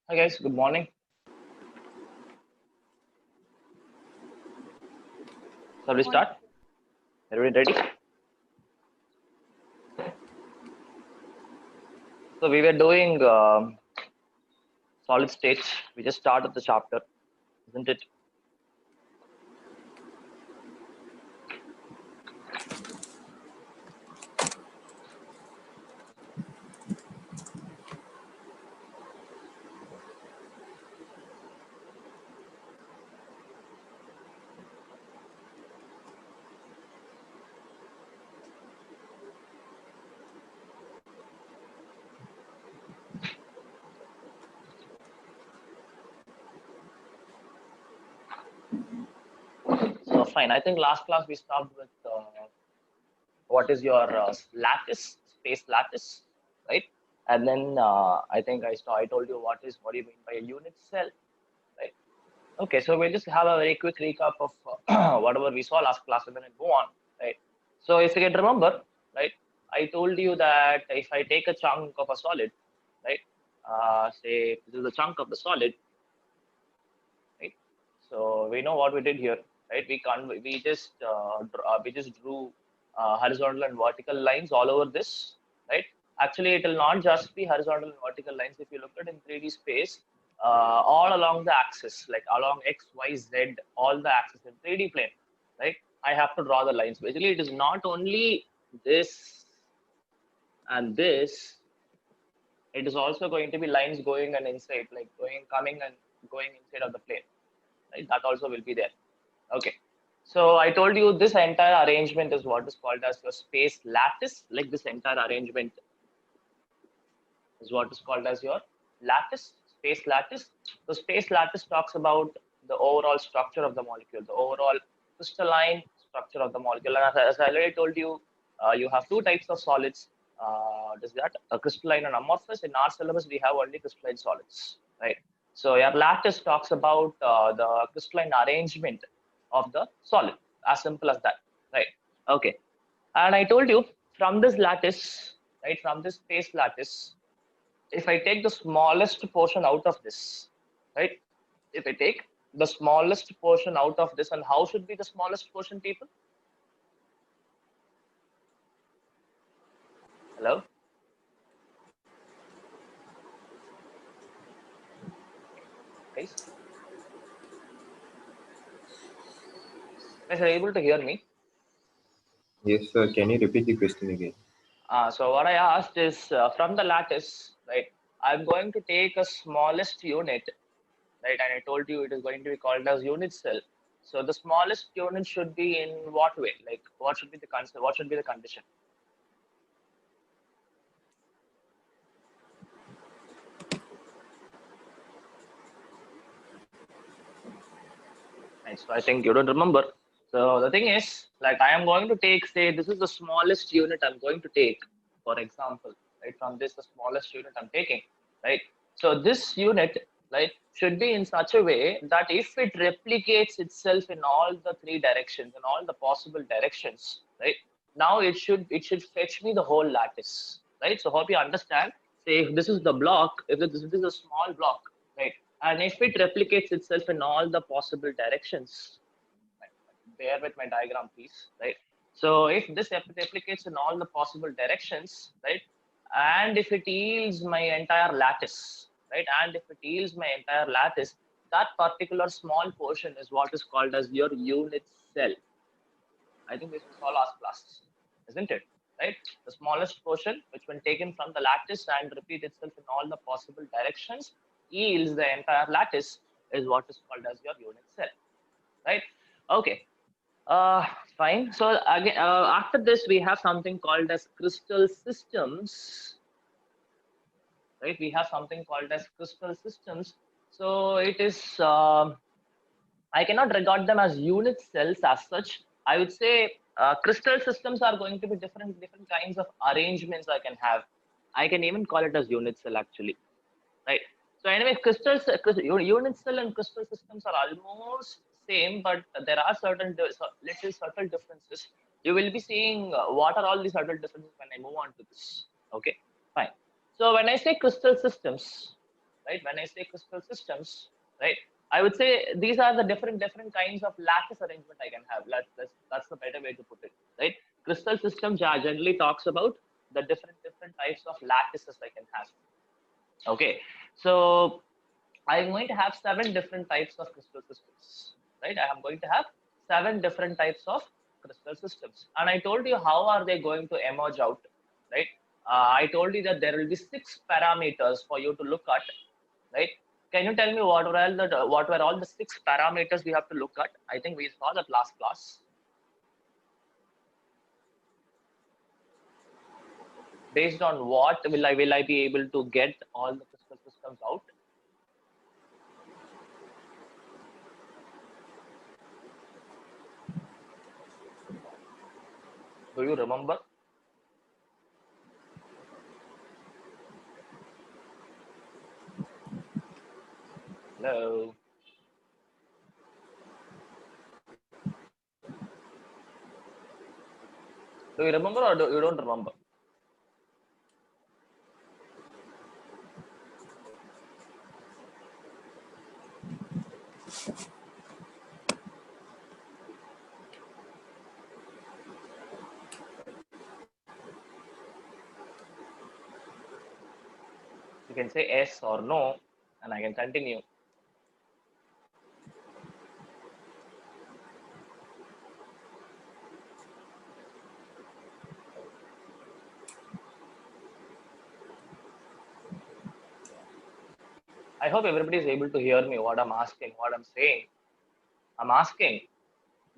Hi guys, good morning. Shall we start? Everybody ready? So we were doing solid states. We just started the chapter, isn't it? So fine. I think last class we stopped with what is your lattice, space lattice, right? And then I think I told you what do you mean by a unit cell, right? Okay, so we'll just have a very quick recap of whatever we saw last class and then we'll move on, right? So if you can remember, right, I told you that if I take a chunk of a solid, right, say this is a chunk of the solid, right? So we know what we did here, right? We just drew horizontal and vertical lines all over this, right? Actually, it will not just be horizontal and vertical lines. If you look at in 3D space, all along the axis, like along X, Y, Z, all the axis in 3D plane, right? I have to draw the lines. Basically, it is not only this and this. It is also going to be lines going and inside, like coming and going inside of the plane, right? That also will be there. Okay. So I told you this entire arrangement is what is called as your space lattice. Like this entire arrangement is what is called as your lattice, space lattice. The space lattice talks about the overall structure of the molecule, the overall crystalline structure of the molecule. And as I already told you, you have two types of solids. Does that a crystalline and amorphous? In our syllabus, we have only crystalline solids, right? So your lattice talks about the crystalline arrangement of the solid. As simple as that, right? Okay. And I told you from this lattice, right, from this space lattice, if I take the smallest portion out of this, right? If I take the smallest portion out of this, and how should be the smallest portion, people? Hello? Guys? Guys, are you able to hear me? Yes, sir. Can you repeat the question again? So what I asked is from the lattice, right? I'm going to take a smallest unit, right? And I told you it is going to be called as unit cell. So the smallest unit should be in what way? Like what should be the concept? What should be the condition? Right. So I think you don't remember. So the thing is, like I am going to take, say, this is the smallest unit I'm going to take, for example, right? From this, the smallest unit I'm taking, right? So this unit, right, should be in such a way that if it replicates itself in all the three directions, in all the possible directions, right? Now it should fetch me the whole lattice, right? So hope you understand. Say if this is the block, if this is a small block, right? And if it replicates itself in all the possible directions, bear with my diagram, please, right? So if this replicates in all the possible directions, right, and if it yields my entire lattice, right, and if it yields my entire lattice, that particular small portion is what is called as your unit cell. I think this was all last class, isn't it? Right? The smallest portion, which when taken from the lattice and repeat itself in all the possible directions, yields the entire lattice, is what is called as your unit cell. Right? Okay. Fine. So again, after this, we have something called as crystal systems. Right? We have something called as crystal systems. So it is. I cannot regard them as unit cells as such. I would say crystal systems are going to be different kinds of arrangements I can have. I can even call it as unit cell actually, right? So anyway, unit cell and crystal systems are almost same, but there are little subtle differences. You will be seeing what are all these subtle differences when I move on to this. Okay, fine. So when I say crystal systems, right? When I say crystal systems, right, I would say these are the different kinds of lattice arrangement I can have. That's the better way to put it, right? Crystal system generally talks about the different types of lattices I can have. Okay, so I'm going to have 7 different types of crystal systems, right? I am going to have 7 different types of crystal systems, and I told you how are they going to emerge out, right? I told you that there will be 6 parameters for you to look at, right? Can you tell me what were all the 6 parameters we have to look at? I think we saw that last class. Based on what will I be able to get all the crystal systems out? Do you remember? Hello. Do you remember or you don't remember? You can say yes or no, and I can continue. I hope everybody is able to hear me, what I'm asking, what I'm saying. I'm asking,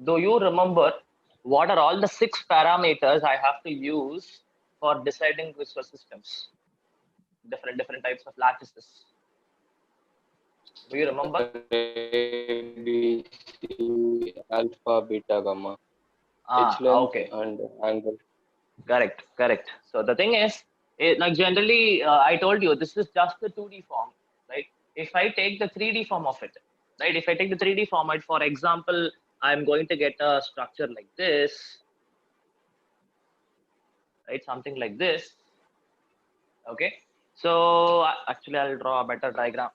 do you remember what are all the 6 parameters I have to use for deciding crystal systems? Different types of lattices. Do you remember? A, B, C, alpha, beta, gamma, H length Okay. and angle. Correct. So the thing is, like generally, I told you this is just the 2D form, right? If I take the 3D form of it, right? If I take the 3D format, for example, I'm going to get a structure like this, right? Something like this. Okay. So actually, I'll draw a better diagram.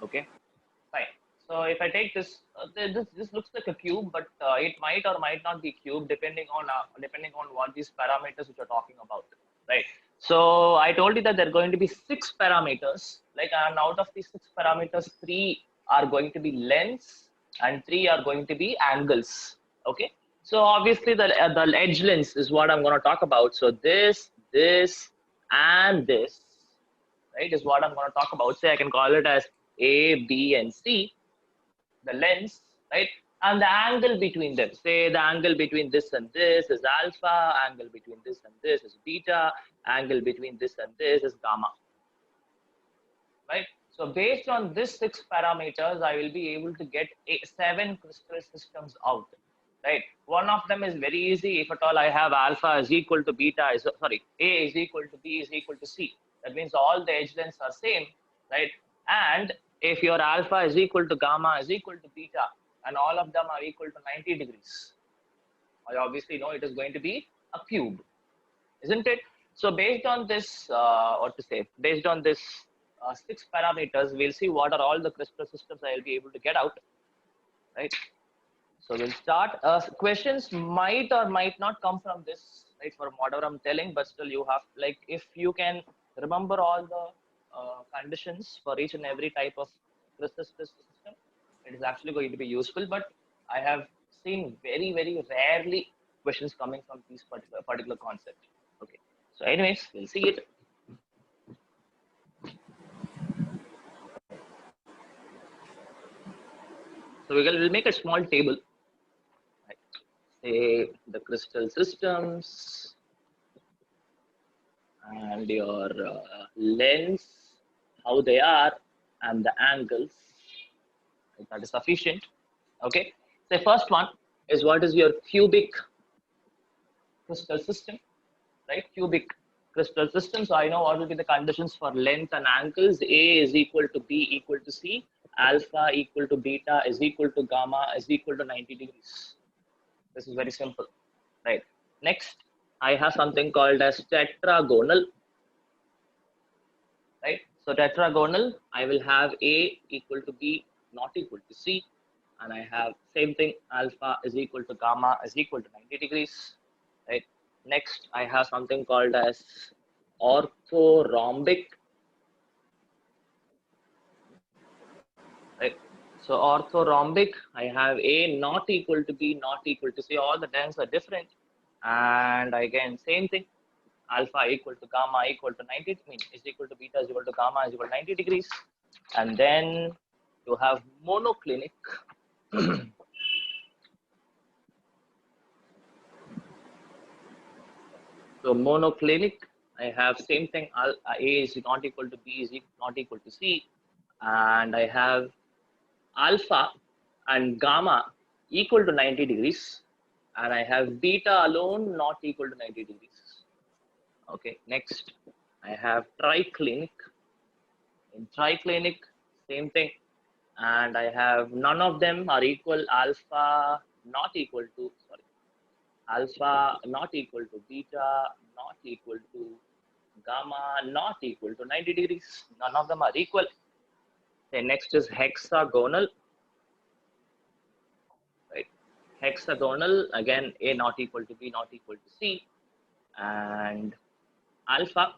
Okay. Fine. So if I take this, this looks like a cube, but it might or might not be cube depending on what these parameters which you're talking about, right? So I told you that there are going to be 6 parameters, like, and out of these 6 parameters, 3 are going to be lengths and 3 are going to be angles. Okay. So obviously the edge lengths is what I'm going to talk about. So this, and this, right, is what I'm going to talk about. Say I can call it as A, B, and C, the lengths, right? And the angle between them. Say the angle between this and this is alpha, angle between this and this is beta, angle between this and this is gamma, right? So based on this 6 parameters, I will be able to get 7 crystal systems out, right? One of them is very easy. If at all I have alpha is equal to beta, A is equal to B is equal to C. That means all the edge lengths are same, right? And if your alpha is equal to gamma is equal to beta, and all of them are equal to 90 degrees, I obviously know it is going to be a cube, isn't it? So based on this, based on this 6 parameters, we'll see what are all the crystal systems I will be able to get out, right? So we'll start. Questions might or might not come from this, right? From whatever I'm telling, but still you have, like, if you can remember all the conditions for each and every type of crystal system, it is actually going to be useful. But I have seen very rarely questions coming from these particular concept. Okay. So anyways, we'll see it. So we'll make a small table. Right? Say the crystal systems and your lengths, how they are, and the angles. Right? That is sufficient. Okay. The first one is what is your cubic crystal system, right? Cubic crystal system. So I know what will be the conditions for length and angles. A is equal to B equal to C. Alpha equal to beta is equal to gamma is equal to 90 degrees. This is very simple, right? Next, I have something called as tetragonal, right? So tetragonal, I will have A equal to B not equal to C, and I have same thing, alpha is equal to gamma is equal to 90 degrees, right? Next, I have something called as orthorhombic, right? So orthorhombic, I have A not equal to B not equal to C. All the terms are different, and again same thing. Alpha equal to gamma equal to 90, I mean is equal to beta is equal to gamma is equal to 90 degrees. And then you have monoclinic. So monoclinic, I have same thing. A is not equal to B is not equal to C, and I have alpha and gamma equal to 90 degrees, and I have beta alone not equal to 90 degrees. Okay, next I have triclinic. In triclinic, same thing, and I have none of them are equal. Alpha not equal to, sorry, alpha not equal to beta not equal to gamma not equal to 90 degrees. None of them are equal. Then next is hexagonal, right? Hexagonal, again A not equal to B not equal to C, and alpha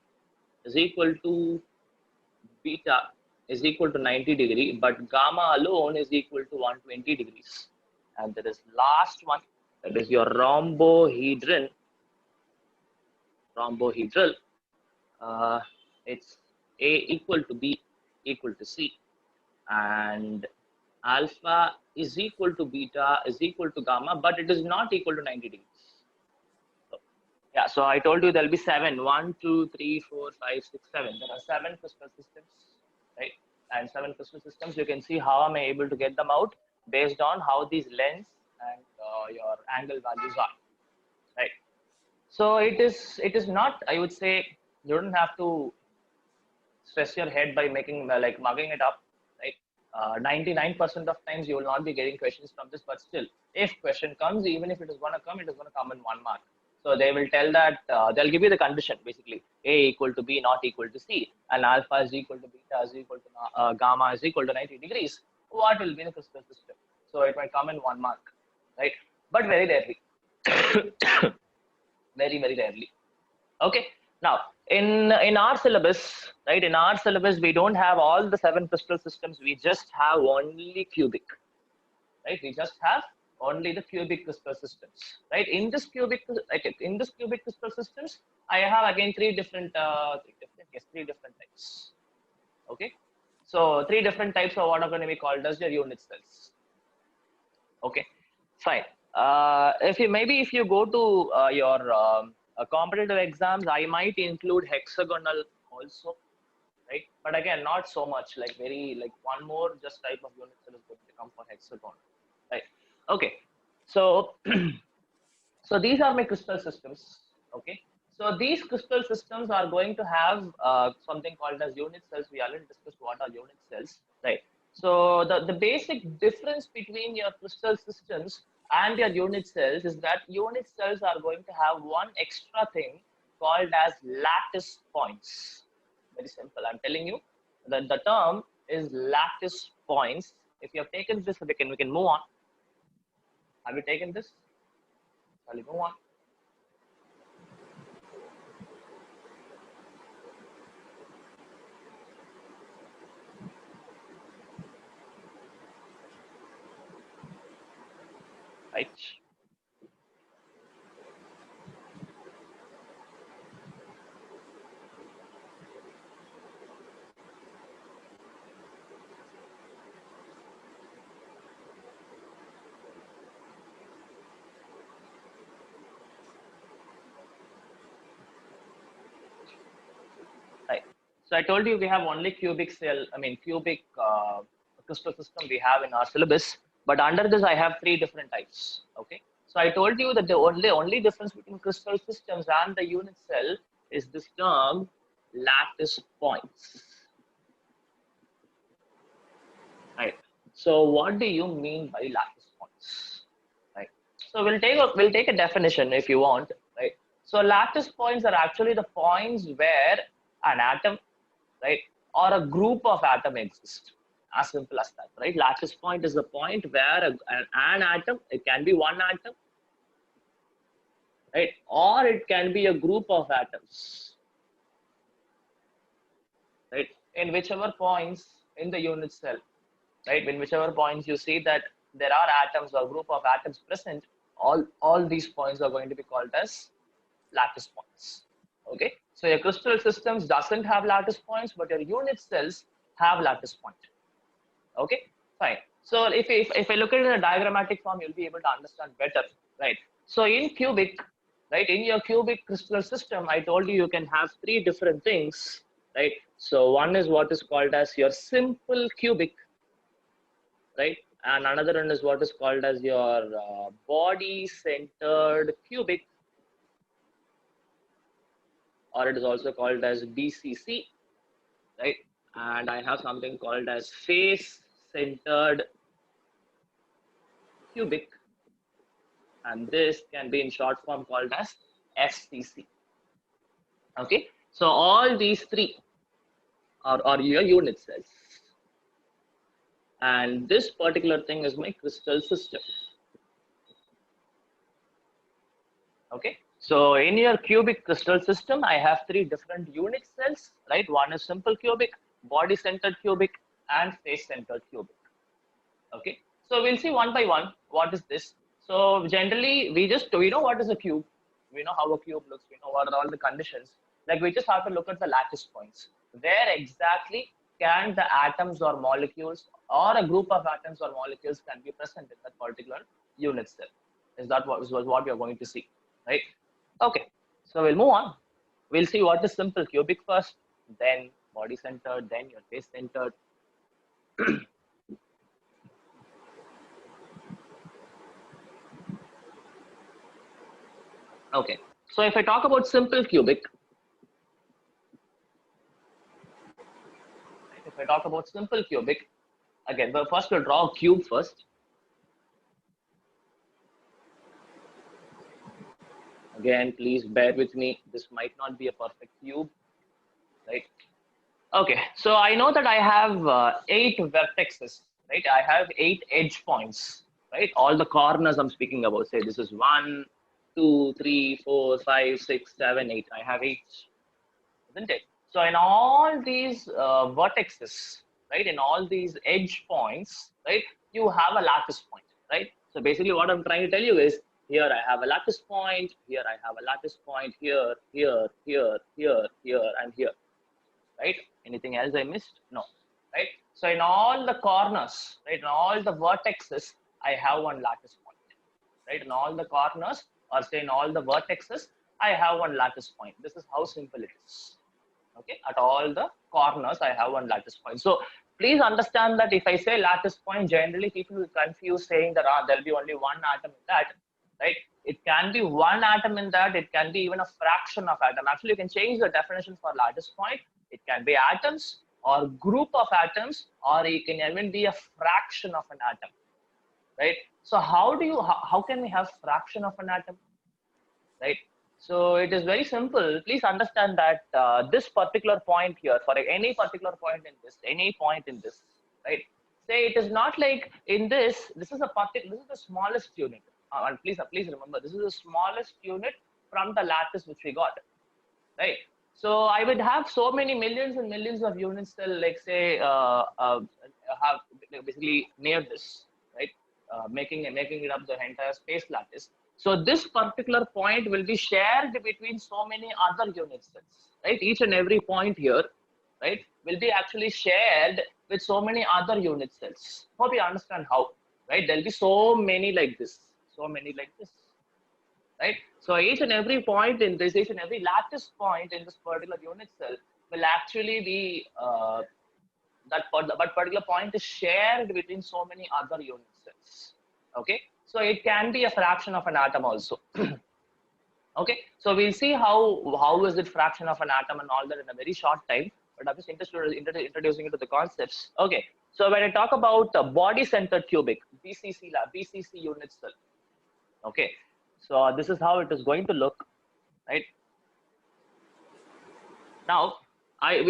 is equal to beta is equal to 90 degree, but gamma alone is equal to 120 degrees. And there is last one, that is your rhombohedron. Rhombohedral, it's A equal to B equal to C, and alpha is equal to beta is equal to gamma, but it is not equal to 90 degrees. So, yeah, so I told you there'll be 7. 1, 2, 3, 4, 5, 6, 7. There are 7 crystal systems, right? And 7 crystal systems. You can see how am I able to get them out based on how these lengths and your angle values are, right? So it is not, I would say, you don't have to stress your head by making like mugging it up, right? 99% of times you will not be getting questions from this, but still, if question comes, even if it is going to come, it is going to come in 1 mark. So they will tell that they'll give you the condition basically: A equal to B not equal to C, and alpha is equal to beta is equal to gamma is equal to 90 degrees. What will be the crystal system? So it might come in 1 mark, right? But very rarely, very rarely. Okay. Now, in our syllabus, right? In our syllabus, we don't have all the 7 crystal systems. We just have only cubic, right? We just have only the cubic crystal systems, right? In this cubic crystal systems, I have again three different types. Okay. So 3 different types of what are going to be called as your unit cells. Okay, fine. If you go to your competitive exams, I might include hexagonal also, right? But again, not so much. Like one more just type of unit cell is going to come for hexagonal, right? Okay, so so these are my crystal systems. Okay, so these crystal systems are going to have something called as unit cells. We already discussed what are unit cells, right? So the basic difference between your crystal systems and your unit cells is that unit cells are going to have one extra thing called as lattice points. Very simple. I'm telling you that the term is lattice points. If you have taken this, we can move on. Have you taken this? Shall we move on? Right. Right. So I told you we have only cubic crystal system we have in our syllabus. But under this, I have 3 different types. Okay. So I told you that the only difference between crystal systems and the unit cell is this term lattice points. Right. So what do you mean by lattice points? Right. So we'll take a definition if you want, right? So lattice points are actually the points where an atom, right, or a group of atom exists. As simple as that, right? Lattice point is the point where an atom, it can be one atom, right, or it can be a group of atoms, right, in whichever points in the unit cell, right, in whichever points you see that there are atoms or group of atoms present, all these points are going to be called as lattice points. Okay, so your crystal systems doesn't have lattice points, but your unit cells have lattice point. Okay, fine. So if I look at it in a diagrammatic form, you'll be able to understand better, right? So in cubic, right, in your cubic crystal system, I told you can have three different things, right? So one is what is called as your simple cubic, right? And another one is what is called as your body-centered cubic, or it is also called as BCC, right? And I have something called as face-centered cubic, and this can be in short form called as FCC. Okay, so all these three are your unit cells, and this particular thing is my crystal system. Okay, so in your cubic crystal system, I have three different unit cells, right? One is simple cubic, body-centered cubic, and face-centered cubic. Okay, so we'll see one by one what is this. So generally, we know what is a cube, we know how a cube looks, we know what are all the conditions. Like we just have to look at the lattice points. Where exactly can the atoms or molecules or a group of atoms or molecules can be present in that particular unit cell? Is that what we are going to see, right? Okay, so we'll move on. We'll see what is simple cubic first, then body centered, then your face centered. Okay, so if I talk about simple cubic, if I talk about simple cubic, again, but first we'll draw a cube first. Again, please bear with me. This might not be a perfect cube, right? Okay, so I know that I have 8 vertexes, right? I have 8 edge points, right? All the corners I'm speaking about. Say this is 1, 2, 3, 4, 5, 6, 7, 8. I have 8, isn't it? So in all these vertexes, right? In all these edge points, right? You have a lattice point, right? So basically, what I'm trying to tell you is, here I have a lattice point, here I have a lattice point, here, here, here, here, here, and here, right? Anything else I missed? No, right? So in all the corners, right, in all the vertexes, I have one lattice point, right? In all the corners, or say in all the vertexes, I have one lattice point. This is how simple it is. Okay, at all the corners, I have one lattice point. So please understand that if I say lattice point, generally people will confuse saying that there'll be only one atom in that, right? It can be one atom in that, it can be even a fraction of atom. Actually, you can change the definition for lattice point. It can be atoms or group of atoms, or it can even be a fraction of an atom, right? So how can we have fraction of an atom, right? So it is very simple. Please understand that this particular point here, for any particular point in this, any point in this, right? Say it is not like in this. This is the smallest unit. And please remember, this is the smallest unit from the lattice which we got, right? So I would have so many millions and millions of units still, like say, have basically near this, right? Making it up the entire space lattice. So this particular point will be shared between so many other unit cells, right? Each and every point here, right, will be actually shared with so many other unit cells. Hope you understand how, right? There'll be so many like this, right? So each and every point in this, each and every lattice point in this particular unit cell will actually be that particular point is shared between so many other unit cells. Okay, so it can be a fraction of an atom also. Okay, so we'll see how is it fraction of an atom and all that in a very short time, but I'm just introducing you to the concepts. Okay, so when I talk about body centered cubic, BCC unit cell, Okay, so this is how it is going to look, right? Now, I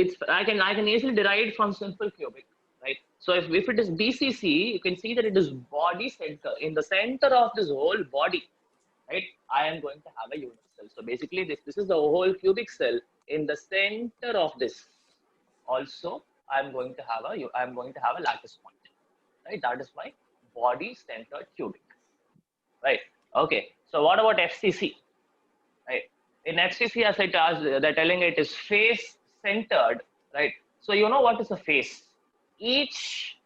can easily derive it from simple cubic, right? So if it is BCC, you can see that it is body center. In the center of this whole body, right, I am going to have a unit cell. So basically, this is the whole cubic cell. In the center of this, also, I'm going to have a lattice point, right? That is my body centered cubic, right? Okay. So what about FCC? Right. In FCC, as they're telling it is face centered, right? So you know what is a face? Each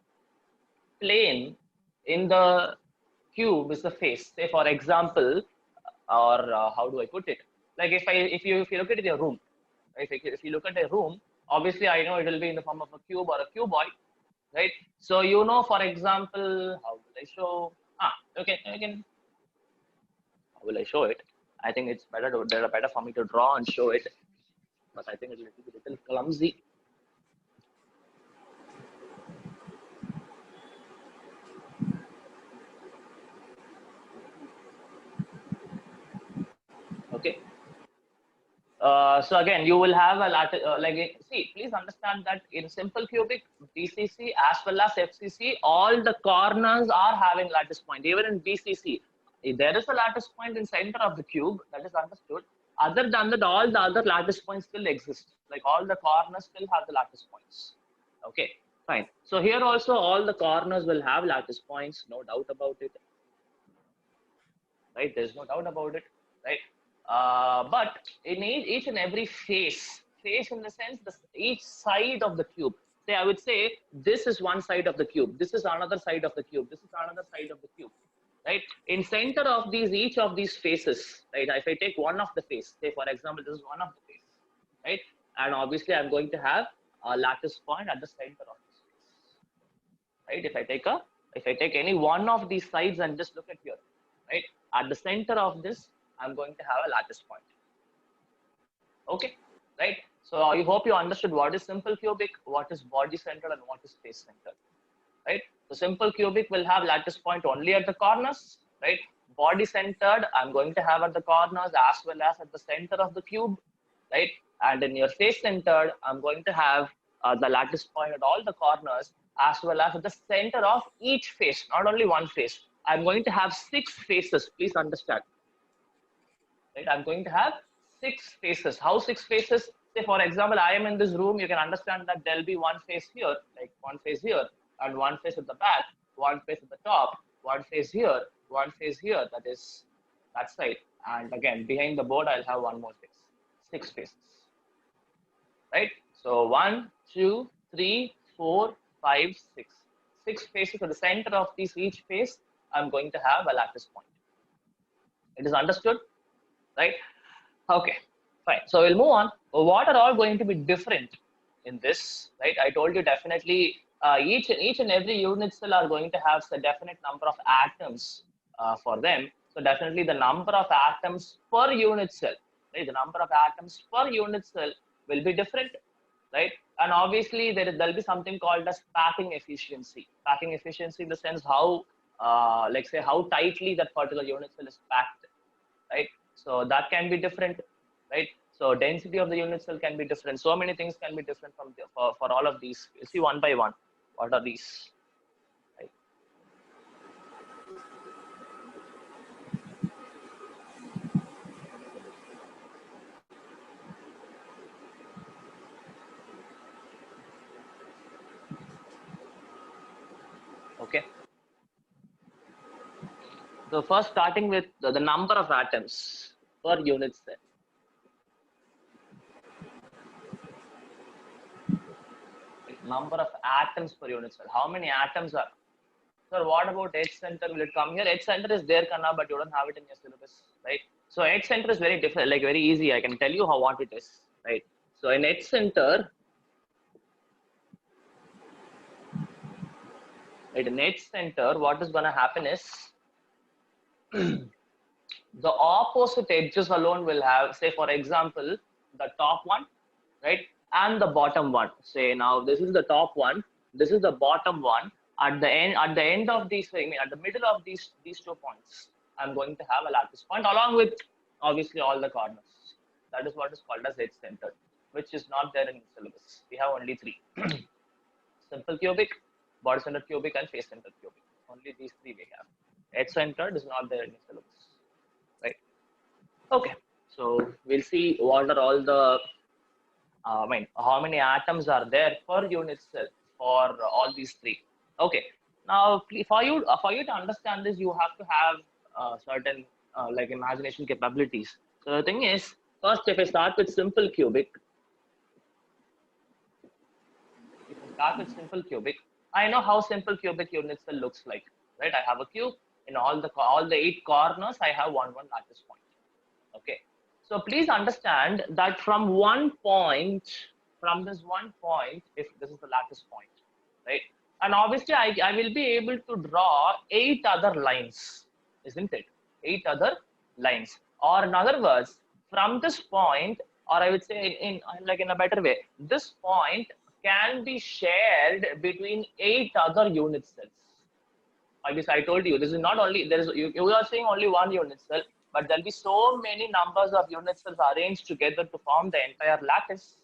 plane in the cube is a face. Say for example, or how do I put it? Like if you look at your room, right? If you look at a room, obviously I know it will be in the form of a cube or a cuboid, right? So you know, for example, how will I show? Okay, I can. How will I show it? I think it's better for me to draw and show it, but I think it's a little clumsy. Okay. So again, you will have a see, please understand that in simple cubic, BCC as well as FCC, all the corners are having lattice point. Even in BCC, if there is a lattice point in center of the cube, that is understood. Other than that, all the other lattice points still exist. Like all the corners still have the lattice points. Okay, fine. So here also all the corners will have lattice points, no doubt about it. Right? There's no doubt about it, right? But in each and every face in the sense, each side of the cube, say I would say this is one side of the cube, this is another side of the cube, this is another side of the cube, right? In center of each of these faces, right? If I take one of the face, say for example, this is one of the face, right? And obviously I'm going to have a lattice point at the center of this face, right? If I take any one of these sides and just look at here, right? At the center of this, I'm going to have a lattice point. Okay, right? So I hope you understood what is simple cubic, what is body centered, and what is face centered, right? So simple cubic will have lattice point only at the corners, right? Body centered, I'm going to have at the corners as well as at the center of the cube, right? And in your face centered, I'm going to have the lattice point at all the corners as well as at the center of each face, not only one face. I'm going to have 6 faces, please understand. Right? I'm going to have 6 faces. How 6 faces? Say for example, I am in this room, you can understand that there'll be one face here, like one face here, and one face at the back, one face at the top, one face here, one face here, that is that side. And again, behind the board, I'll have one more face. 6 faces. Right? So 1, 2, 3, 4, 5, 6. 6 faces at the center of each face, I'm going to have a lattice point. It is understood, right? Okay, fine. So we'll move on. What are all going to be different in this, right? I told you definitely each and every unit cell are going to have a definite number of atoms for them. So definitely the number of atoms per unit cell, right? The number of atoms per unit cell will be different, right? And obviously there'll be something called as packing efficiency. Packing efficiency in the sense how, like say how tightly that particular unit cell is packed, right? So that can be different, right? So density of the unit cell can be different. So many things can be different for all of these. You see one by one. What are these? Right? Okay. So first starting with the number of atoms per unit cell. Number of atoms per unit cell. How many atoms are? So what about H center? Will it come here? H center is there, Kanna, but you don't have it in your syllabus, right? So H center is very different, like very easy. I can tell you what it is, right? So in H center, right, in H center, what is going to happen is the opposite edges alone will have, say for example, the top one, right, and the bottom one. Say now this is the top one, this is the bottom one. At the end of these, I mean, at the middle of these 2 points, I'm going to have a lattice point along with obviously all the corners. That is what is called as edge-centered, which is not there in the syllabus. We have only three: simple cubic, body-centered cubic, and face-centered cubic. Only these three we have. Edge-centered is not there in the syllabus, right? Okay, so we'll see what are all the how many atoms are there per unit cell for all these three. Okay, now for you to understand this, you have to have certain like imagination capabilities. So the thing is, first, if I start with simple cubic, I know how simple cubic unit cell looks like, right? I have a cube. In all the 8 corners, I have one lattice point. Okay, so please understand that from this one point, if this is the lattice point, right? And obviously, I will be able to draw 8 other lines, isn't it? 8 other lines. Or in other words, from this point, or I would say in a better way, this point can be shared between 8 other unit cells. I guess I told you, this is not only, you are seeing only one unit cell, but there'll be so many numbers of unit cells arranged together to form the entire lattice,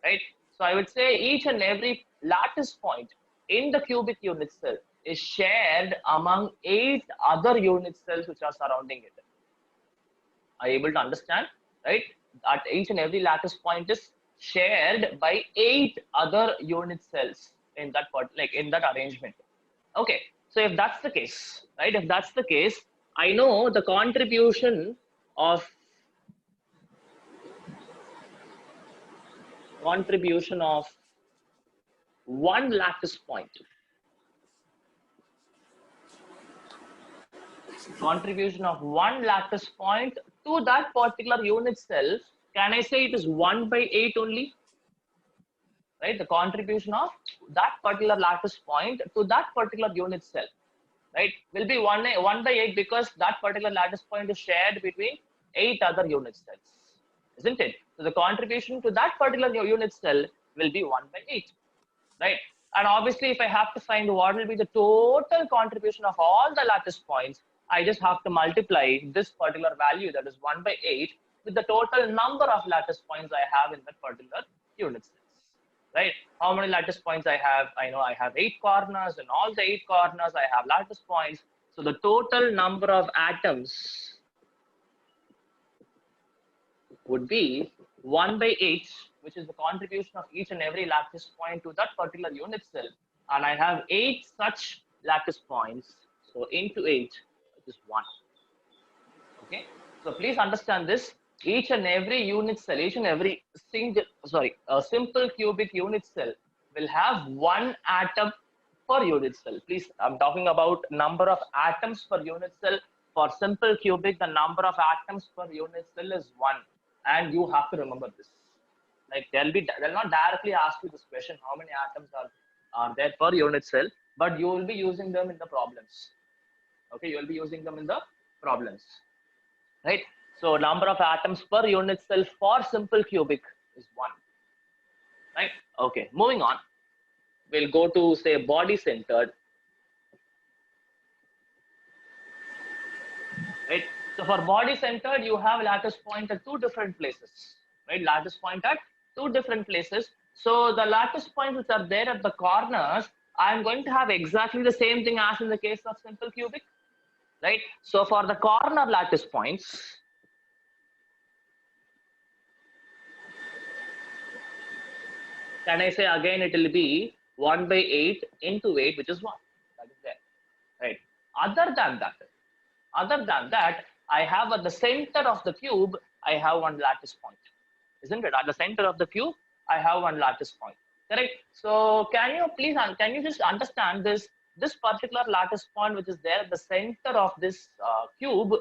right? So I would say each and every lattice point in the cubic unit cell is shared among 8 other unit cells which are surrounding it. Are you able to understand, right? That each and every lattice point is shared by 8 other unit cells in that part, like in that arrangement. Okay, so if that's the case, right? If that's the case, I know the contribution of one lattice point. Contribution of one lattice point to that particular unit cell. Can I say it is 1 by 8 only? Right? The contribution of that particular lattice point to that particular unit cell, right, will be 1 by 8 because that particular lattice point is shared between 8 other unit cells, isn't it? So the contribution to that particular unit cell will be 1 by 8, right? And obviously, if I have to find what will be the total contribution of all the lattice points, I just have to multiply this particular value, that is 1 by 8, with the total number of lattice points I have in that particular unit cells. Right? How many lattice points I have? I know I have 8 corners, and all the 8 corners I have lattice points. So the total number of atoms would be 1 by 8, which is the contribution of each and every lattice point to that particular unit cell. And I have 8 such lattice points. So into 8, which is 1. Okay. So please understand this. Each and every unit cell, each and every simple cubic unit cell will have 1 atom per unit cell. Please, I'm talking about number of atoms per unit cell. For simple cubic, the number of atoms per unit cell is 1. And you have to remember this. Like they'll not directly ask you this question, how many atoms are there per unit cell, but you will be using them in the problems. Okay, you will be using them in the problems. Right? So number of atoms per unit cell for simple cubic is 1. Right? Okay, moving on. We'll go to say body centered. Right? So for body centered, you have lattice point at 2 different places. Right? Lattice point at 2 different places. So the lattice points which are there at the corners, I'm going to have exactly the same thing as in the case of simple cubic. Right? So for the corner lattice points, can I say again it will be 1 by 8 into 8, which is 1. That is there. Right. Other than that, I have at the center of the cube, I have 1 lattice point. Isn't it? At the center of the cube, I have 1 lattice point. Correct? So can you just understand this particular lattice point which is there at the center of this cube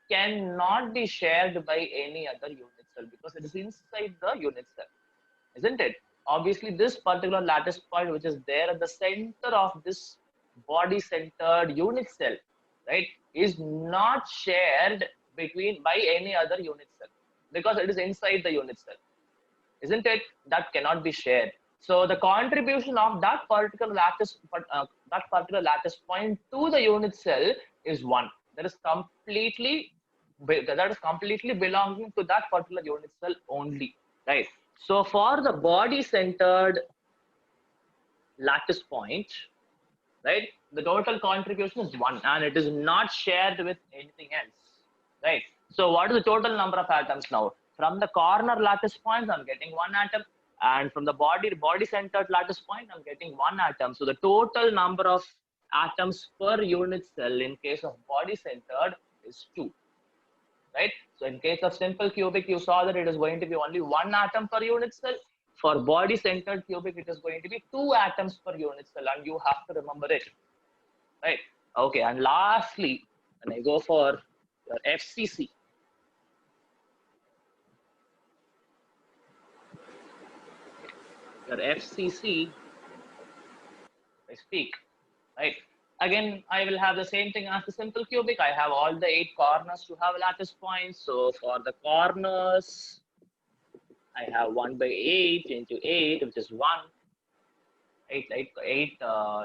cannot be shared by any other unit cell because it is inside the unit cell. Isn't it? Obviously, this particular lattice point which is there at the center of this body centered unit cell, right, is not shared by any other unit cell because it is inside the unit cell. Isn't it? That cannot be shared. So the contribution of that particular lattice point to the unit cell is 1. that is completely belonging to that particular unit cell only, right? So for the body centered lattice point, right, the total contribution is 1 and it is not shared with anything else, right? So what is the total number of atoms now? From the corner lattice points, I'm getting 1 atom, and from the body centered lattice point, I'm getting 1 atom. So the total number of atoms per unit cell in case of body centered is 2, right? So in case of simple cubic, you saw that it is going to be only 1 atom per unit cell. For body centered cubic, it is going to be 2 atoms per unit cell, and you have to remember it, right? Okay, and lastly, when I go for your FCC, I speak, right? Again, I will have the same thing as the simple cubic. I have all the 8 corners to have lattice points. So for the corners, I have 1 by 8 into 8, which is 1. 8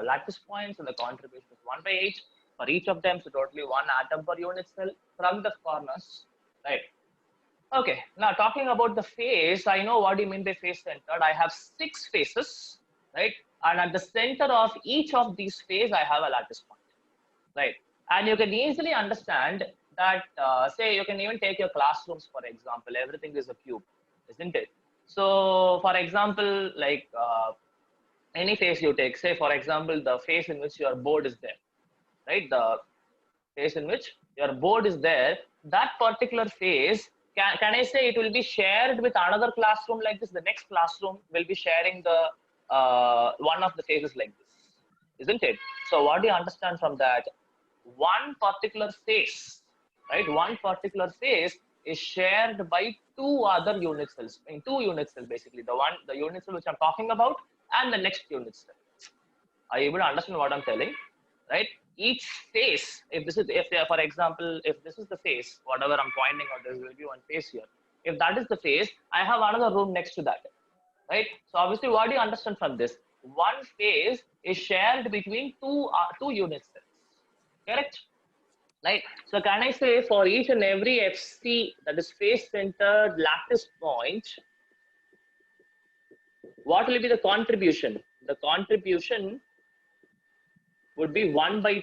lattice points, and the contribution is 1 by 8 for each of them. So totally 1 atom per unit cell from the corners, right? Okay, now talking about the face, I know what you mean by face centered. I have 6 faces, right? And at the center of each of these faces, I have a lattice point, right? And you can easily understand that, say, you can even take your classrooms, for example, everything is a cube, isn't it? So, for example, like any face you take, say, for example, the face in which your board is there, right? The face in which your board is there, that particular face, can I say it will be shared with another classroom like this? The next classroom will be sharing the one of the faces like this, isn't it? So what do you understand from that? One particular face, right? One particular face is shared by 2 other unit cells, in 2 unit cells basically. The unit cell which I'm talking about, and the next unit cell. Are you able to understand what I'm telling? Right? Each face, for example, if this is the face, whatever I'm pointing out, there will be one face here. If that is the face, I have another room next to that, right? So obviously, what do you understand from this? One face is shared between two unit cells, correct? Right? So can I say for each and every FC, that is face-centered lattice point, what will be the contribution? The contribution would be 1 by 2.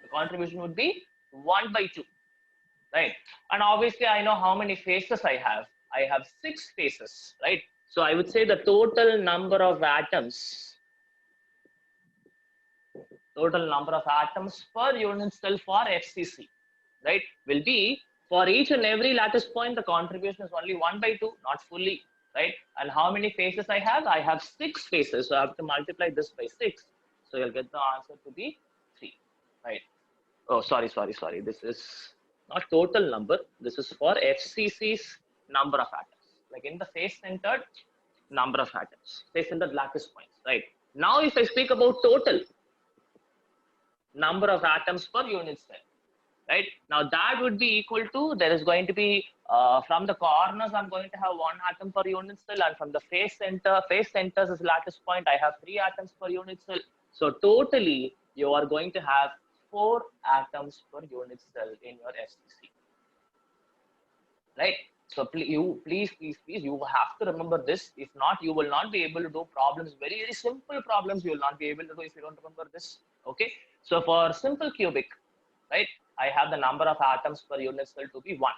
The contribution would be 1 by 2, right? And obviously, I know how many faces I have. I have 6 faces, right? So I would say the total number of atoms per unit cell for FCC, right, will be for each and every lattice point, the contribution is only 1 by 2, not fully, right? And how many faces I have? I have 6 faces, so I have to multiply this by 6. So you'll get the answer to be 3, right? Oh, sorry. This is not total number. This is for FCC's number of atoms. Like in the face-centered number of atoms, face-centered lattice points, right? Now, if I speak about total number of atoms per unit cell, right? Now that would be equal to, there is going to be, from the corners, I'm going to have 1 atom per unit cell, and from the face centers as lattice point, I have 3 atoms per unit cell. So totally, you are going to have 4 atoms per unit cell in your FCC, right? So please, you have to remember this. If not, you will not be able to do problems, very simple problems you will not be able to do if you don't remember this, okay? So for simple cubic, right, I have the number of atoms per unit cell to be 1.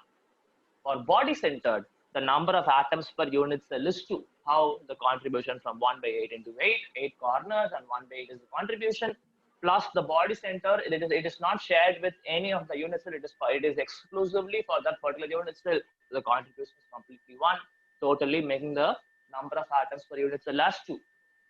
For body centered, the number of atoms per unit cell is 2. How? The contribution from 1 by 8 into 8 corners, and 1 by 8 is the contribution, plus the body center, it is not shared with any of the unit cell, it is exclusively for that particular unit cell. The contribution is completely 1, totally making the number of atoms per unit cell as 2,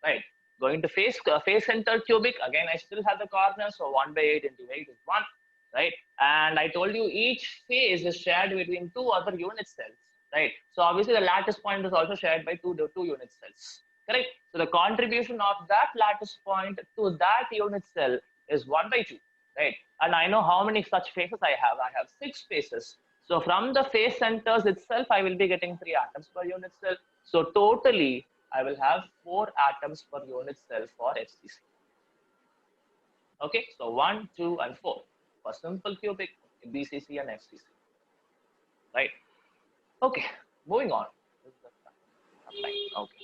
right? Going to face centered cubic, again I still have the corners, so 1 by 8 into 8 is 1, right? And I told you each phase is shared between 2 other unit cells, right? So obviously the lattice point is also shared by two unit cells, correct? So the contribution of that lattice point to that unit cell is 1 by 2, right? And I know how many such faces I have. I have 6 faces. So from the face centers itself, I will be getting 3 atoms per unit cell. So totally, I will have 4 atoms per unit cell for FCC. Okay, so 1, 2, and 4. For simple cubic, BCC and FCC, right? Okay, moving on. Okay,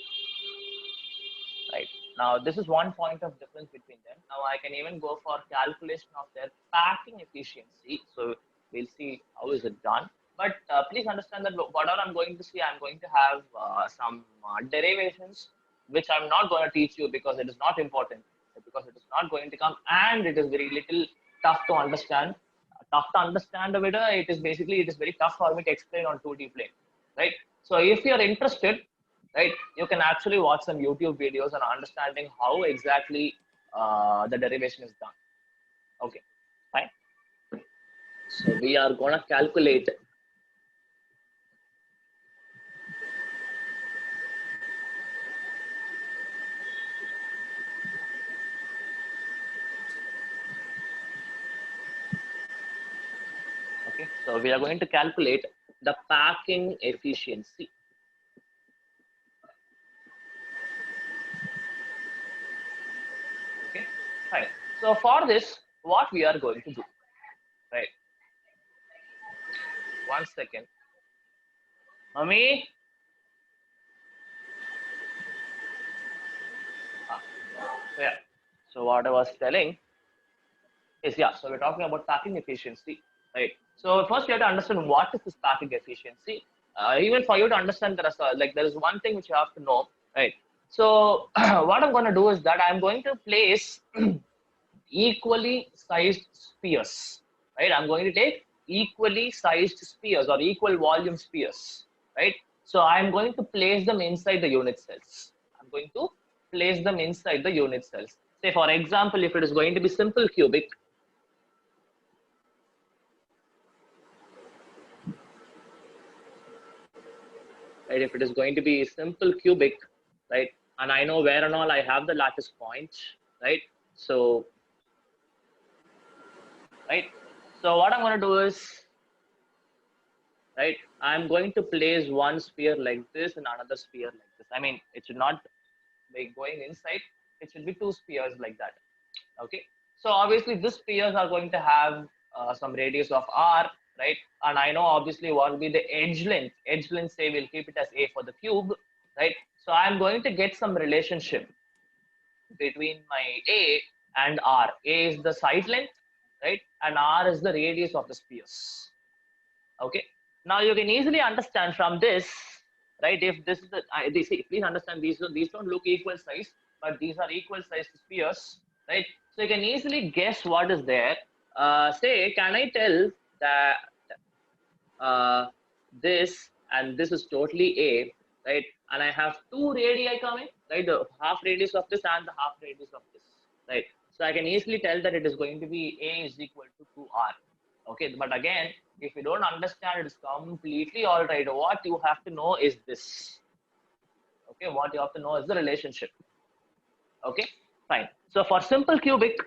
right. Now this is one point of difference between them. Now I can even go for calculation of their packing efficiency. So we'll see how is it done. But please understand that whatever I'm going to see, I'm going to have some derivations, which I'm not going to teach you because it is not important, because it is not going to come, and it is very little tough to understand. Tough to understand a bit. It is basically, it is very tough for me to explain on 2D plane, right? So if you're interested, right, you can actually watch some YouTube videos and understanding how exactly the derivation is done. Okay, fine. So we are gonna calculate okay, so we are going to calculate the packing efficiency. Okay, fine. So for this, what we are going to do, right? 1 second. Mummy. So yeah. So what I was telling is, yeah, so we're talking about packing efficiency, right? So first you have to understand what is this packing efficiency. Even for you to understand, there is one thing which you have to know, right? So what I'm going to do is that I'm going to place equally sized spheres, right? I'm going to take equally sized spheres or equal volume spheres, right? So I'm going to place them inside the unit cells. I'm going to place them inside the unit cells. Say for example, if it is going to be simple cubic, right? If it is going to be simple cubic, right? And I know where and all I have the lattice point, right? So, right? So what I'm going to do is, right, I'm going to place one sphere like this and another sphere like this. I mean, it should not be going inside. It should be two spheres like that. Okay. So obviously, these spheres are going to have some radius of r, right? And I know obviously what will be the edge length. Edge length, say we'll keep it as a for the cube, right? So I'm going to get some relationship between my a and r. A is the side length, right? And r is the radius of the spheres. Okay. Now you can easily understand from this, right? If this is the, please understand these don't look equal size, but these are equal sized spheres, right? So you can easily guess what is there. Say, can I tell that this and this is totally A, right? And I have two radii coming, right? The half radius of this and the half radius of this, right? So I can easily tell that it is going to be A is equal to 2R. Okay, but again, if you don't understand, it is completely all right. What you have to know is this. Okay, what you have to know is the relationship. Okay, fine. So for simple cubic,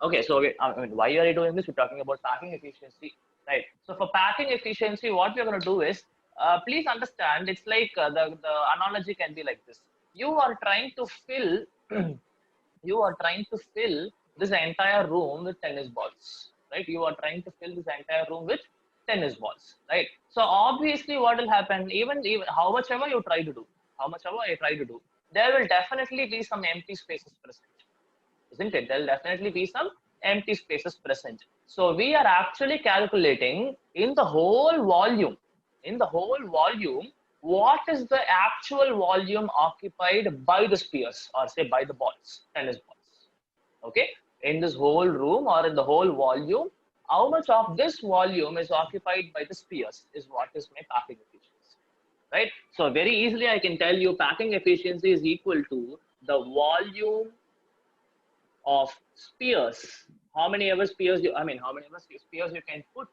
okay, so I mean, why are you doing this? We're talking about packing efficiency, right? So for packing efficiency, what we're going to do is, please understand, it's like the analogy can be like this. You are trying to fill, you are trying to fill this entire room with tennis balls, right? You are trying to fill this entire room with tennis balls, right? So obviously, what will happen? Even how much ever you try to do, how much ever I try to do, there will definitely be some empty spaces present, isn't it? There'll definitely be some empty spaces present. So we are actually calculating in the whole volume, what is the actual volume occupied by the spheres or say by the balls, tennis balls. Okay, in this whole room or in the whole volume, how much of this volume is occupied by the spheres is what is my packing efficiency, right? So very easily I can tell you packing efficiency is equal to the volume of spheres, how many ever spheres you, I mean, how many ever spheres you can put,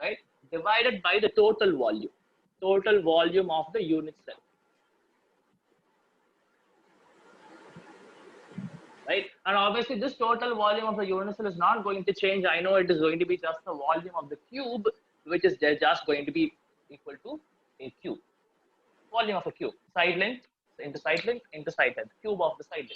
right? Divided by the total volume of the unit cell, right? And obviously, this total volume of the unit cell is not going to change. I know it is going to be just the volume of the cube, which is just going to be equal to a cube, volume of a cube, side length into side length, cube of the side length,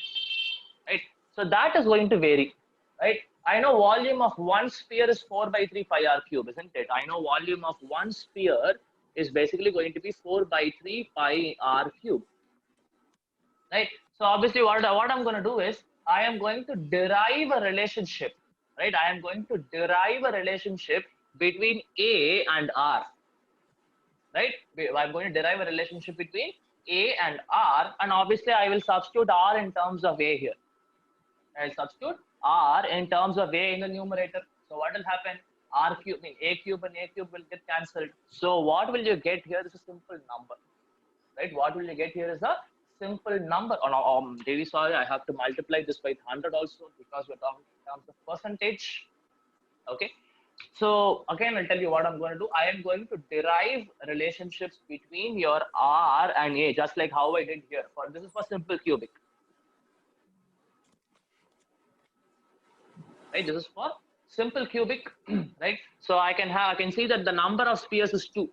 right? So that is going to vary, right? I know volume of one sphere is 4 by 3 pi r cube, isn't it? I know volume of one sphere is basically going to be 4 by 3 pi r cube, right? So obviously what I'm going to do is I am going to derive a relationship, right? I am going to derive a relationship between A and R, right? I'm going to derive a relationship between A and R, and obviously I will substitute R in terms of A here. I'll substitute R in terms of A in the numerator. So what will happen? R cube, I mean A cube and A cube will get cancelled. So what will you get here is a simple number, right? What will you get here is a simple number. Really sorry, I have to multiply this by 100 also because we're talking in terms of percentage. Okay. So again, I'll tell you what I'm going to do. I am going to derive relationships between your R and A, just like how I did here. For this is for simple cubic, right? This is for simple cubic, right? So I can see that the number of spheres is 2.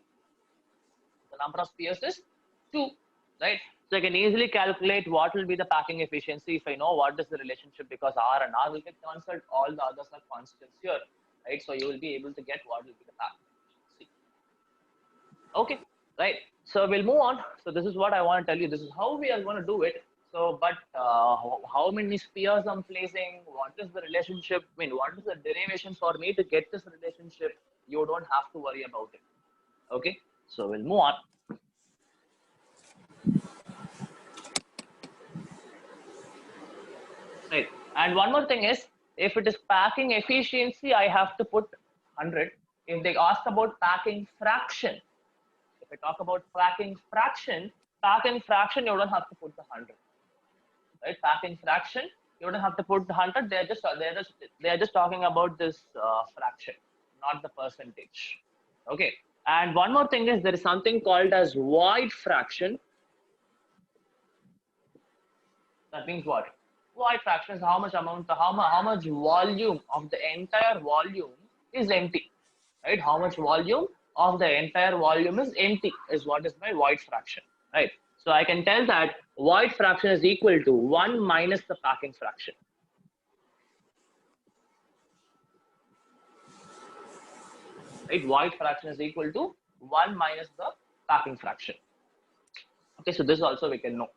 The number of spheres is 2, right? So I can easily calculate what will be the packing efficiency if I know what is the relationship, because R and R will get cancelled. All the others are constants here, right? So you will be able to get what will be the packing efficiency. Okay, right? So we'll move on. So this is what I want to tell you. This is how we are going to do it. So, but how many spheres I'm placing? What is the relationship? I mean, what is the derivation for me to get this relationship? You don't have to worry about it. Okay, so we'll move on. Right. And one more thing is, if it is packing efficiency, I have to put 100. If they ask about packing fraction, if I talk about packing fraction, you don't have to put the 100. Right? Packing fraction, you don't have to put the 100. They're just talking about this fraction, not the percentage. Okay. And one more thing is, there is something called as void fraction. That means what? Void fraction is how much volume of the entire volume is empty, right? How much volume of the entire volume is empty is what is my void fraction, right? So I can tell that void fraction is equal to 1 minus the packing fraction. Right? Void fraction is equal to 1 minus the packing fraction. Okay, so this also we can know,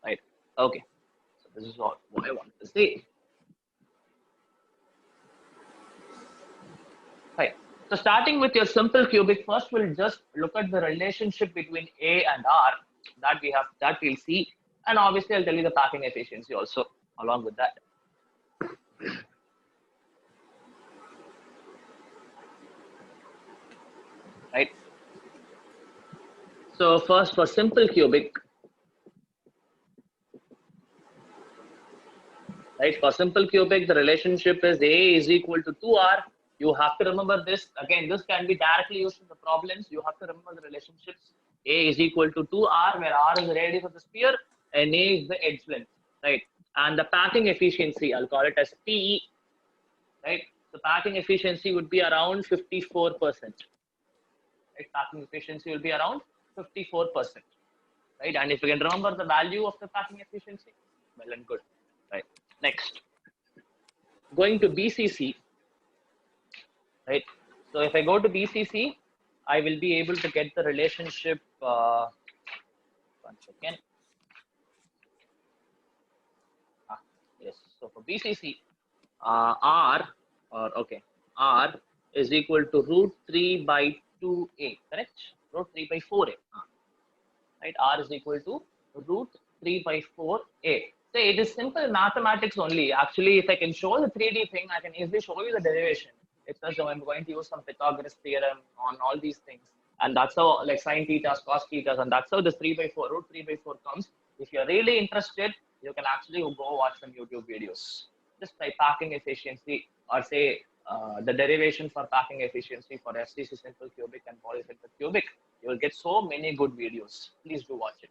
right? Okay. This is what I want to say. Right. So starting with your simple cubic, first we'll just look at the relationship between A and R that we'll see, and obviously I'll tell you the packing efficiency also along with that. Right. So first for simple cubic. Right, for simple cubic, the relationship is A is equal to 2R. You have to remember this. Again, this can be directly used in the problems. You have to remember the relationships. A is equal to 2R, where R is the radius of the sphere and A is the edge length. Right, and the packing efficiency, I'll call it as PE. Right, the packing efficiency would be around 54%. Right, packing efficiency will be around 54%. Right, and if you can remember the value of the packing efficiency, well and good. Right. Next, going to BCC, right? So if I go to BCC, I will be able to get the relationship. One second. Yes. So for BCC, R is equal to root 3 by 2A, correct? Root 3 by 4A. Right? R is equal to root 3 by 4A. So it is simple mathematics only. Actually, if I can show the 3D thing, I can easily show you the derivation. It's just I'm going to use some Pythagoras theorem on all these things. And that's how, like sine theta, cos theta, and that's how this 3 by 4, root 3 by 4 comes. If you're really interested, you can actually go watch some YouTube videos. Just by packing efficiency, or say the derivation for packing efficiency for FCC simple cubic and polycentric cubic, you will get so many good videos. Please do watch it.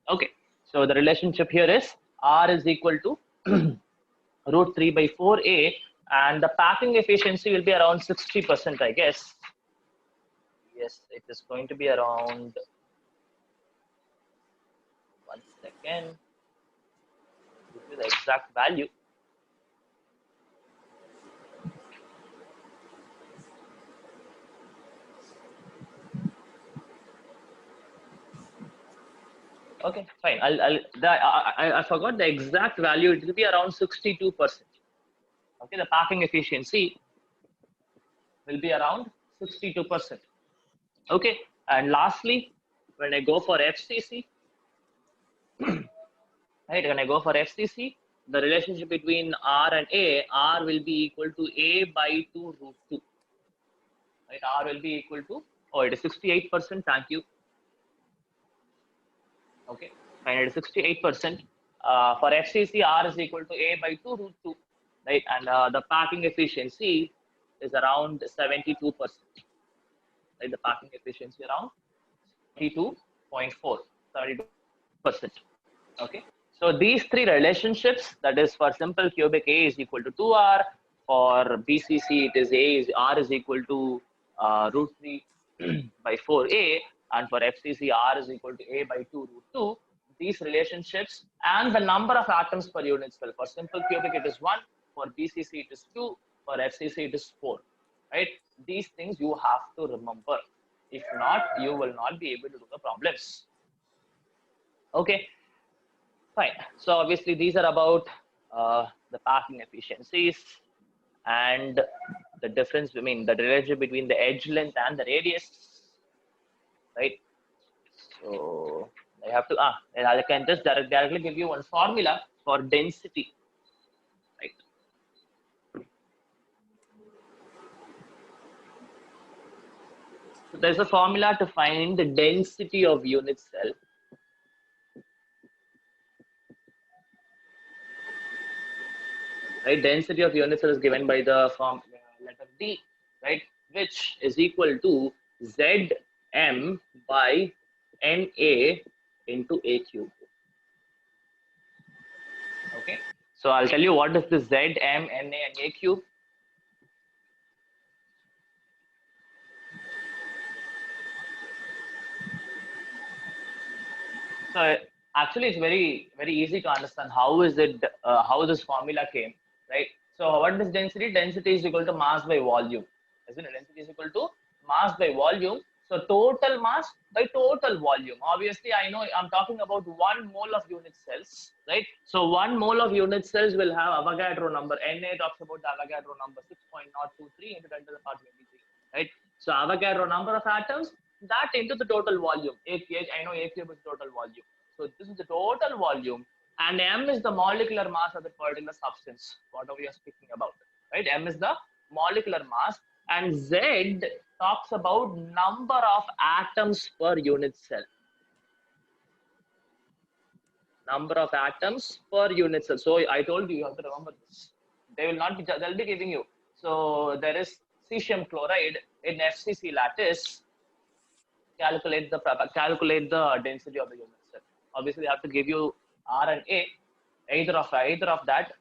Okay, so the relationship here is R is equal to root 3 by 4A, and the packing efficiency will be around 60%, I guess. Yes, it is going to be around, 1 second, give you the exact value. Okay, fine. I forgot the exact value. It will be around 62%. Okay, the packing efficiency will be around 62%. Okay, and lastly, when I go for FCC, right? When I go for FCC, the relationship between R and A, R will be equal to A by 2 root 2. Right? R will be equal to, oh, it is 68%. Thank you. Okay, fine. It is 68%. For FCC, R is equal to A by 2 root 2. Right? And the packing efficiency is around 72%. Right? The packing efficiency around 72.4, 72%. Okay. So these three relationships, that is for simple cubic A is equal to 2R, for BCC it is R is equal to root 3 by 4A, and for FCC R is equal to A by 2 root 2. These relationships and the number of atoms per unit cell. For simple cubic it is 1, for BCC it is 2, for FCC it is 4. Right? These things you have to remember. If not, you will not be able to do the problems. Okay. Fine. So obviously these are about the packing efficiencies and the difference, I mean, the relationship between the edge length and the radius, right? So I have to, I can just directly give you one formula for density, right? So there's a formula to find the density of unit cell. Right, density of unit cell is given by the form letter D, right, which is equal to Zm by Na into A cube. Okay, so I'll tell you what is the Zm, Na, and A cube. So actually, it's very easy to understand how is it how this formula came, right? So what is density? Density is equal to mass by volume, isn't it? Density is equal to mass by volume. So total mass by total volume. Obviously, I know I'm talking about 1 mole of unit cells, right? So 1 mole of unit cells will have Avogadro number. Na talks about the Avogadro number 6.023 into 10 to the power 23, right? So Avogadro number of atoms, that into the total volume. I know A cube is total volume. So this is the total volume, and M is the molecular mass of the particular substance, whatever we are speaking about, right? M is the molecular mass, and Z talks about number of atoms per unit cell. Number of atoms per unit cell. So I told you have to remember this. They will not be, they'll be giving you. So there is cesium chloride in FCC lattice. Calculate the density of the unit cell. Obviously, they have to give you R and A, either of that,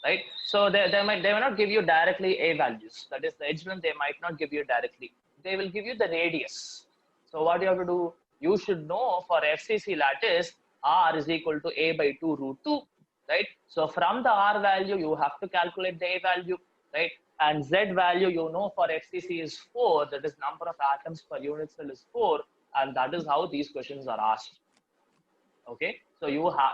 right? So they may not give you directly A values. That is the edge length. They might not give you directly. They will give you the radius. So what you have to do? You should know for FCC lattice, R is equal to A by 2 root 2, right? So from the R value, you have to calculate the A value, right? And Z value, you know, for FCC is 4, that is number of atoms per unit cell is 4, and that is how these questions are asked. Okay, so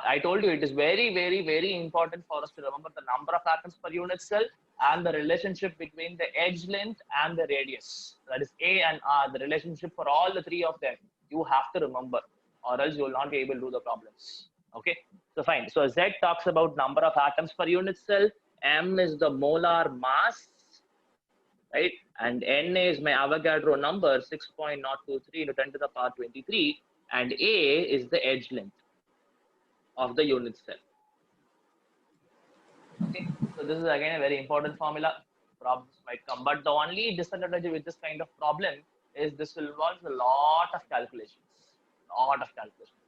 I told you it is very important for us to remember the number of atoms per unit cell and the relationship between the edge length and the radius. That is A and R, the relationship for all the three of them. You have to remember, or else you will not be able to do the problems. Okay, so fine. So Z talks about number of atoms per unit cell. M is the molar mass, right? And Na is my Avogadro number, 6.023 into 10 to the power 23. And A is the edge length of the unit cell. Okay, so this is again a very important formula. Problems might come, but the only disadvantage with this kind of problem is this will involve a lot of calculations,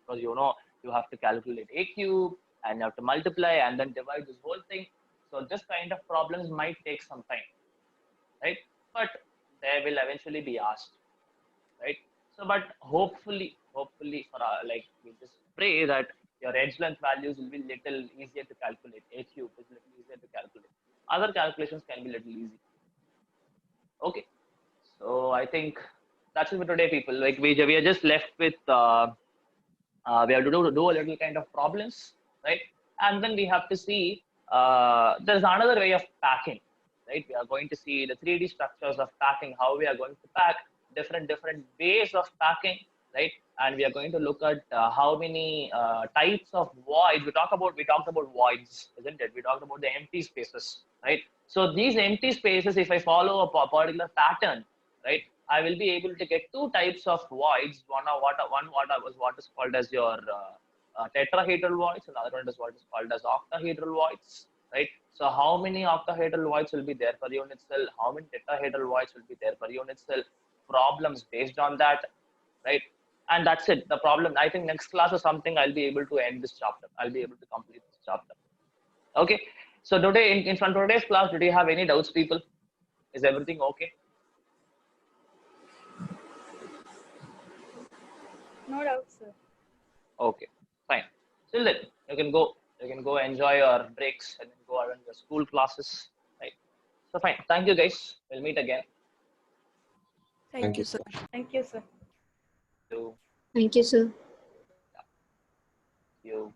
because you know you have to calculate A cube and you have to multiply and then divide this whole thing. So this kind of problems might take some time, right? But they will eventually be asked, right? So, but hopefully for like we just pray that your edge length values will be little easier to calculate. A cube is little easier to calculate. Other calculations can be little easy. Okay, so I think that's it for today, people. Like we are just left with We have to do a little kind of problems, right? And then we have to see there's another way of packing, right? We are going to see the 3D structures of packing, how we are going to pack, different ways of packing, right? And we are going to look at how many types of voids. We talked about voids, isn't it? We talked about the empty spaces, right? So these empty spaces, if I follow a particular pattern, right, I will be able to get two types of voids. One what is called as your tetrahedral voids, and the other one is what is called as octahedral voids, right? So how many octahedral voids will be there per unit cell? How many tetrahedral voids will be there per unit cell? Problems based on that, right? And that's it. The problem. I think next class or something, I'll be able to end this chapter. I'll be able to complete this chapter. Okay. So today, in front of today's class, did you have any doubts, people? Is everything okay? No doubt, sir. Okay, fine. Till then, you can go. You can go enjoy your breaks and then go attend your school classes. Right. So fine. Thank you, guys. We'll meet again. Thank you, sir. Thank you, sir. You. Thank you, sir. You.